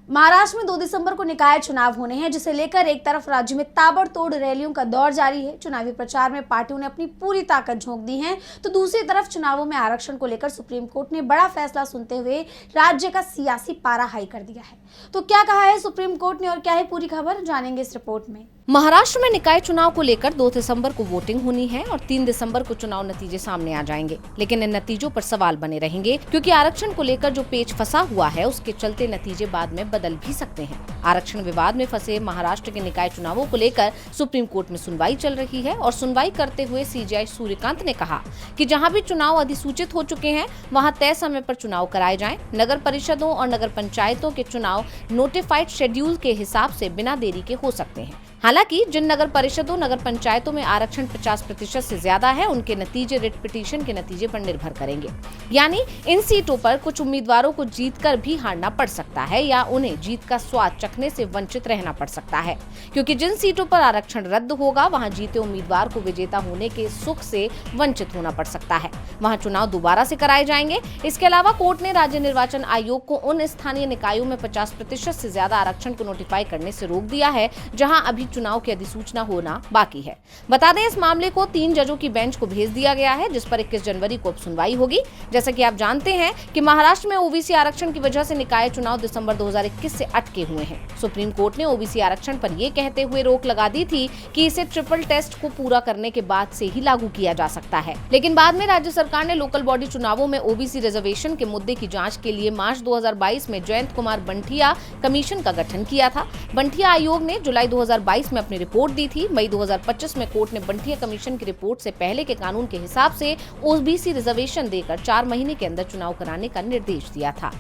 महाराष्ट्र में 2 दिसंबर को निकाय चुनाव होने हैं, जिसे लेकर एक तरफ राज्य में ताबड़तोड़ रैलियों का दौर जारी है। चुनावी प्रचार में पार्टियों ने अपनी पूरी ताकत झोंक दी है, तो दूसरी तरफ चुनावों में आरक्षण को लेकर सुप्रीम कोर्ट ने बड़ा फैसला सुनते हुए राज्य का सियासी पारा हाई कर दिया है। तो क्या कहा है सुप्रीम कोर्ट ने और क्या है पूरी खबर, जानेंगे इस रिपोर्ट में। महाराष्ट्र में निकाय चुनाव को लेकर 2 दिसंबर को वोटिंग होनी है और 3 दिसंबर को चुनाव नतीजे सामने आ जाएंगे, लेकिन इन नतीजों पर सवाल बने रहेंगे क्योंकि आरक्षण को लेकर जो पेच फंसा हुआ है उसके चलते नतीजे बाद में बदल भी सकते हैं। आरक्षण विवाद में फंसे महाराष्ट्र के निकाय चुनावों को लेकर सुप्रीम कोर्ट में सुनवाई चल रही है और सुनवाई करते हुए सीजेआई सूर्यकांत ने कहा कि जहां भी चुनाव अधिसूचित हो चुके हैं वहां तय समय पर चुनाव कराए जाएं। नगर परिषदों और नगर पंचायतों के चुनाव नोटिफाइड शेड्यूल के हिसाब से बिना देरी के हो सकते हैं। हालांकि जिन नगर परिषदों नगर पंचायतों में आरक्षण 50% से ज्यादा है उनके नतीजे रिट पिटीशन के नतीजे पर निर्भर करेंगे, यानी इन सीटों पर कुछ उम्मीदवारों को जीतकर भी हारना पड़ सकता है या उन्हें जीत का स्वाद चखने से वंचित रहना पड़ सकता है, क्योंकि जिन सीटों पर आरक्षण रद्द होगा वहां जीते उम्मीदवार को विजेता होने के सुख से वंचित होना पड़ सकता है। वहां चुनाव दोबारा से कराए जाएंगे। इसके अलावा कोर्ट ने राज्य निर्वाचन आयोग को उन स्थानीय निकायों में 50% से ज्यादा आरक्षण को नोटिफाई करने से रोक दिया है जहां अभी चुनाव की अधिसूचना होना बाकी है। बता दें, इस मामले को 3 जजों की बेंच को भेज दिया गया है, जिस पर 21 जनवरी को अब सुनवाई होगी। जैसा कि आप जानते हैं कि महाराष्ट्र में ओबीसी आरक्षण की वजह से निकाय चुनाव दिसंबर 2021 से अटके हुए हैं। सुप्रीम कोर्ट ने ओबीसी आरक्षण पर यह कहते हुए रोक लगा दी थी कि इसे ट्रिपल टेस्ट को पूरा करने के बाद से ही लागू किया जा सकता है, लेकिन बाद में राज्य सरकार ने लोकल बॉडी चुनावों में ओबीसी रिजर्वेशन के मुद्दे की जांच के लिए मार्च 2022 में जयंत कुमार बंठिया कमीशन का गठन किया था। बंठिया आयोग ने जुलाई 2022 में अपनी रिपोर्ट दी थी। मई 2025 में कोर्ट ने बंठिया कमीशन की रिपोर्ट से पहले के कानून के हिसाब से ओबीसी रिजर्वेशन देकर 4 महीने के अंदर चुनाव कराने का निर्देश दिया था।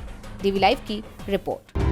डीवी लाइव की रिपोर्ट।